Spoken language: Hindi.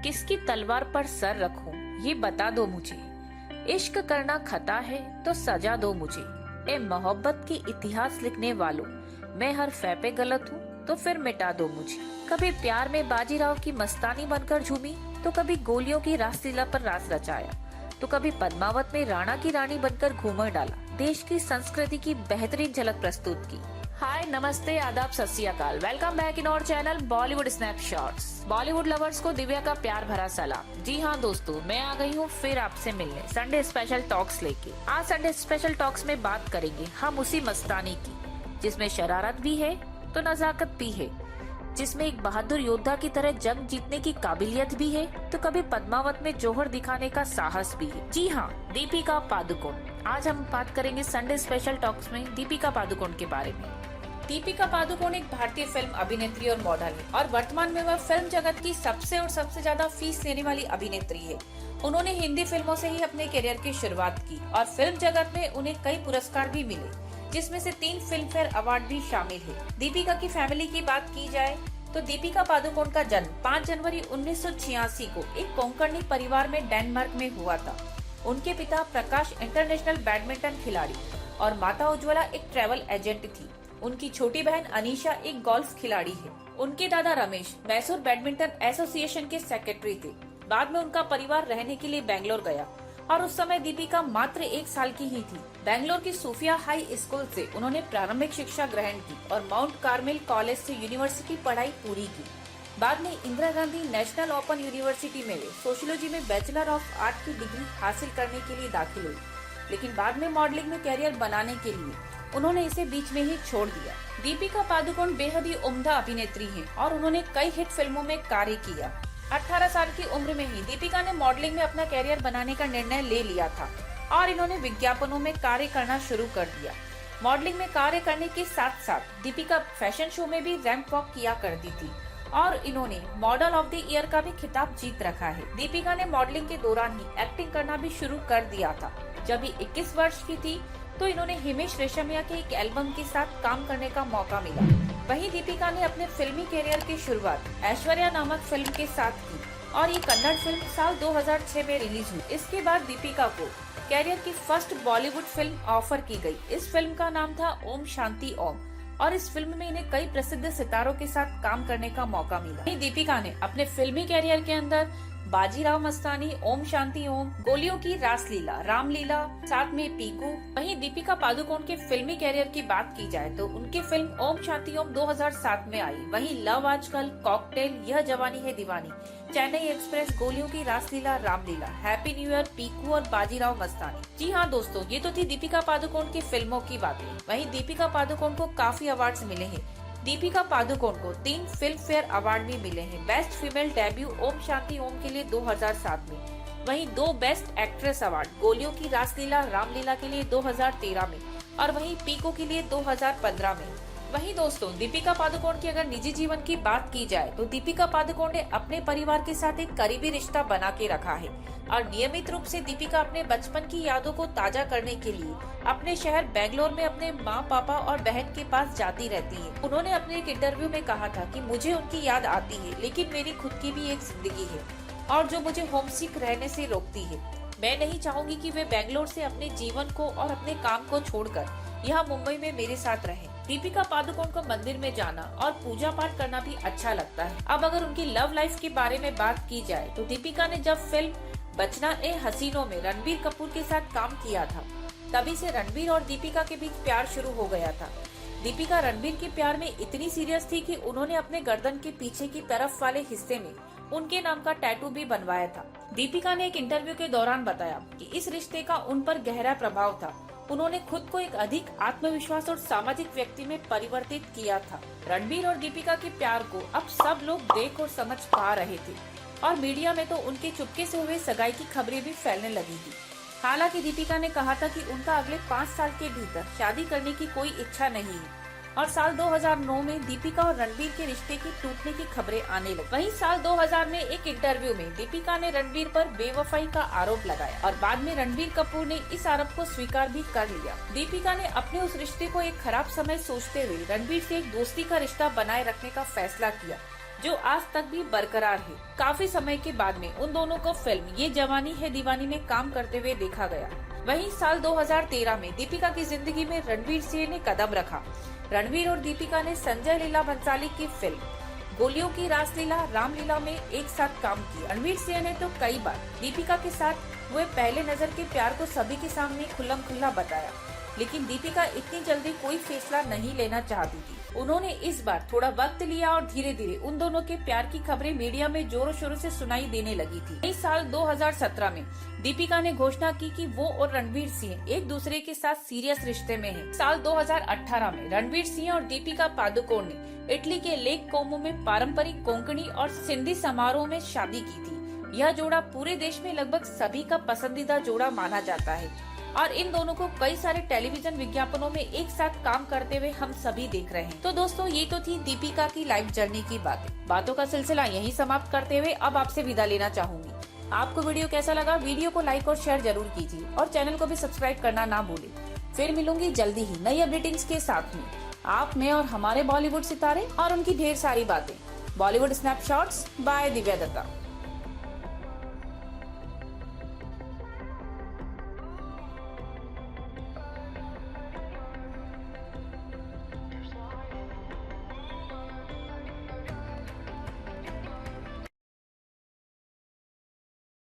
किसकी तलवार पर सर रखूं, ये बता दो मुझे। इश्क करना खता है तो सजा दो मुझे। ए मोहब्बत की इतिहास लिखने वालों, मैं हर फै पे गलत हूँ तो फिर मिटा दो मुझे। कभी प्यार में बाजीराव की मस्तानी बनकर झूमी, तो कभी गोलियों की रासलीला पर रास रचाया, तो कभी पद्मावत में राणा की रानी बनकर घूमर डाला। देश की संस्कृति की बेहतरीन झलक प्रस्तुत की। हाय, नमस्ते, आदाब, Sat Shri Akal. Welcome back in our channel Bollywood snapshots. Bollywood lovers को दिव्या का प्यार भरा सलाम। जी हाँ दोस्तों, मैं आ गई हूँ फिर आपसे मिलने संडे स्पेशल टॉक्स लेके। आज संडे स्पेशल टॉक्स में बात करेंगे हम उसी मस्तानी की, जिसमें शरारत भी है तो नजाकत भी है, जिसमें एक बहादुर योद्धा की तरह जंग जीतने की काबिलियत भी है, तो कभी पद्मावत में जौहर दिखाने का साहस भी है। जी हाँ, दीपिका पादुकोण। आज हम बात करेंगे संडे स्पेशल टॉक्स में दीपिका पादुकोण के बारे में। दीपिका पादुकोण एक भारतीय फिल्म अभिनेत्री और मॉडल है और वर्तमान में वह फिल्म जगत की सबसे ज्यादा फीस लेने वाली अभिनेत्री है। उन्होंने हिंदी फिल्मों से ही अपने करियर की शुरुआत की और फिल्म जगत में उन्हें कई पुरस्कार भी मिले, जिसमें से 3 फिल्म फेयर अवार्ड भी शामिल है। दीपिका की फैमिली की बात की जाए तो दीपिका पादुकोण का जन्म 5 जनवरी 1986 को एक कोंकणी परिवार में डेनमार्क में हुआ था। उनके पिता प्रकाश इंटरनेशनल बैडमिंटन खिलाड़ी और माता उज्ज्वला एक ट्रैवल एजेंट थी। उनकी छोटी बहन अनीशा एक गोल्फ खिलाड़ी है। उनके दादा रमेश मैसूर बैडमिंटन एसोसिएशन के सेक्रेटरी थे। बाद में उनका परिवार रहने के लिए बेंगलोर गया और उस समय दीपिका मात्र 1 साल की ही थी। बेंगलोर की सूफिया हाई स्कूल से उन्होंने प्रारंभिक शिक्षा ग्रहण की और माउंट कार्मेल कॉलेज से यूनिवर्सिटी पढ़ाई पूरी की। बाद में Indira Gandhi national open university में सोशियोलॉजी में बैचलर ऑफ आर्ट की डिग्री हासिल करने के लिए दाखिल हुई, लेकिन बाद में मॉडलिंग में कैरियर बनाने के लिए उन्होंने इसे बीच में ही छोड़ दिया। दीपिका पादुकोण बेहद ही उम्दा अभिनेत्री हैं और उन्होंने कई हिट फिल्मों में कार्य किया। 18 साल की उम्र में ही दीपिका ने मॉडलिंग में अपना कैरियर बनाने का निर्णय ले लिया था और इन्होंने विज्ञापनों में कार्य करना शुरू कर दिया। मॉडलिंग में कार्य करने के साथ साथ दीपिका फैशन शो में भी रैंप वॉक किया करती थी और इन्होंने मॉडल ऑफ द ईयर का भी खिताब जीत रखा है। दीपिका ने मॉडलिंग के दौरान ही एक्टिंग करना भी शुरू कर दिया था। जब ये 21 वर्ष की थी तो इन्होंने हिमेश रेशमिया के एक एल्बम के साथ काम करने का मौका मिला। वहीं दीपिका ने अपने फिल्मी करियर की शुरुआत ऐश्वर्या नामक फिल्म के साथ की और ये कन्नड़ फिल्म साल 2006 में रिलीज हुई। इसके बाद दीपिका को कैरियर की फर्स्ट बॉलीवुड फिल्म ऑफर की गई। इस फिल्म का नाम था ओम शांति ओम और इस फिल्म में इन्हें कई प्रसिद्ध सितारों के साथ काम करने का मौका मिला। दीपिका ने अपने फिल्मी कैरियर के अंदर बाजीराव मस्तानी, ओम शांति ओम, गोलियों की रासलीला, रामलीला, साथ में पीकू। वहीं दीपिका पादुकोण के फिल्मी कैरियर की बात की जाए तो उनकी फिल्म ओम शांति ओम 2007 में आई। वहीं लव आजकल, कॉकटेल, यह जवानी है दीवानी, Chennai express, Goliyon Ki Raasleela, Ramleela, happy new year, Piku और बाजीराव मस्तानी। जी हाँ दोस्तों, ये तो थी दीपिका पादुकोण की फिल्मों की बातें। वहीं दीपिका पादुकोण को काफी अवार्ड्स मिले हैं। दीपिका पादुकोण को 3 फिल्म फेयर अवार्ड भी मिले हैं। Best female debut Om Shanti Om के लिए 2007 में, वहीं 2 बेस्ट एक्ट्रेस अवार्ड गोलियों की रासलीला, रामलीला के लिए 2013 में और वहीं पीको के लिए 2015 में। वहीं दोस्तों, दीपिका पादुकोण की अगर निजी जीवन की बात की जाए तो दीपिका पादुकोण ने अपने परिवार के साथ एक करीबी रिश्ता बना के रखा है और नियमित रूप से दीपिका अपने बचपन की यादों को ताजा करने के लिए अपने शहर बेंगलोर में अपने माँ, पापा और बहन के पास जाती रहती है। उन्होंने अपने एक इंटरव्यू में कहा था कि मुझे उनकी याद आती है, लेकिन मेरी खुद की भी एक जिंदगी है और जो मुझे होमसिक रहने से रोकती है। मैं नहीं चाहूंगी कि वे बेंगलोर से अपने जीवन को और अपने काम को छोड़कर यहाँ मुंबई में मेरे साथ रहें। दीपिका पादुकोण को मंदिर में जाना और पूजा पाठ करना भी अच्छा लगता है। अब अगर उनकी लव लाइफ के बारे में बात की जाए तो दीपिका ने जब फिल्म बचना ए हसीनों में रणबीर कपूर के साथ काम किया था, तभी से रणबीर और दीपिका के बीच प्यार शुरू हो गया था। दीपिका रणबीर के प्यार में इतनी सीरियस थी कि उन्होंने अपने गर्दन के पीछे की तरफ वाले हिस्से में उनके नाम का टैटू भी बनवाया था। दीपिका ने एक इंटरव्यू के दौरान बताया कि इस रिश्ते का उन पर गहरा प्रभाव था। उन्होंने खुद को एक अधिक आत्मविश्वास और सामाजिक व्यक्ति में परिवर्तित किया था। रणबीर और दीपिका के प्यार को अब सब लोग देख और समझ पा रहे थे और मीडिया में तो उनके चुपके से हुए सगाई की खबरें भी फैलने लगी थी। हालांकि दीपिका ने कहा था कि उनका अगले 5 साल के भीतर शादी करने की कोई इच्छा नहीं है और साल 2009 में दीपिका और रणबीर के रिश्ते की टूटने की खबरें आने लगी। वहीं साल 2000 में एक इंटरव्यू में दीपिका ने रणबीर पर बेवफाई का आरोप लगाया और बाद में रणबीर कपूर ने इस आरोप को स्वीकार भी कर लिया। दीपिका ने अपने उस रिश्ते को एक खराब समय सोचते हुए रणबीर से एक दोस्ती का रिश्ता बनाए रखने का फैसला किया, जो आज तक भी बरकरार है। काफी समय के बाद में उन दोनों को फिल्म ये जवानी है दीवानी में काम करते हुए देखा गया। वहीं साल 2013 में दीपिका की जिंदगी में रणवीर सिंह ने कदम रखा। रणवीर और दीपिका ने संजय लीला भंसाली की फिल्म गोलियों की रासलीला रामलीला में एक साथ काम किया। रणवीर सिंह ने तो कई बार दीपिका के साथ हुए पहले नजर के प्यार को सभी के सामने खुल्लम खुल्ला बताया, लेकिन दीपिका इतनी जल्दी कोई फैसला नहीं लेना चाहती थी। उन्होंने इस बार थोड़ा वक्त लिया और धीरे धीरे उन दोनों के प्यार की खबरें मीडिया में जोरों शोरों से सुनाई देने लगी थी। इस साल 2017 में दीपिका ने घोषणा की कि वो और रणवीर सिंह एक दूसरे के साथ सीरियस रिश्ते में हैं। साल 2018 में रणवीर सिंह और दीपिका पादुकोण ने इटली के लेक कोमो में पारंपरिक कोंकणी और सिंधी समारोह में शादी की थी। यह जोड़ा पूरे देश में लगभग सभी का पसंदीदा जोड़ा माना जाता है और इन दोनों को कई सारे टेलीविजन विज्ञापनों में एक साथ काम करते हुए हम सभी देख रहे हैं। तो दोस्तों, ये तो थी दीपिका की लाइफ जर्नी की बातों का सिलसिला यहीं समाप्त करते हुए अब आपसे विदा लेना चाहूंगी। आपको वीडियो कैसा लगा? वीडियो को लाइक और शेयर जरूर कीजिए और चैनल को भी सब्सक्राइब करना ना भूलें। फिर मिलूंगी जल्दी ही नई अपडेटिंग्स के साथ में। आप में और हमारे बॉलीवुड सितारे और उनकी ढेर सारी बातें। Bollywood snapshots by Divya Dutta.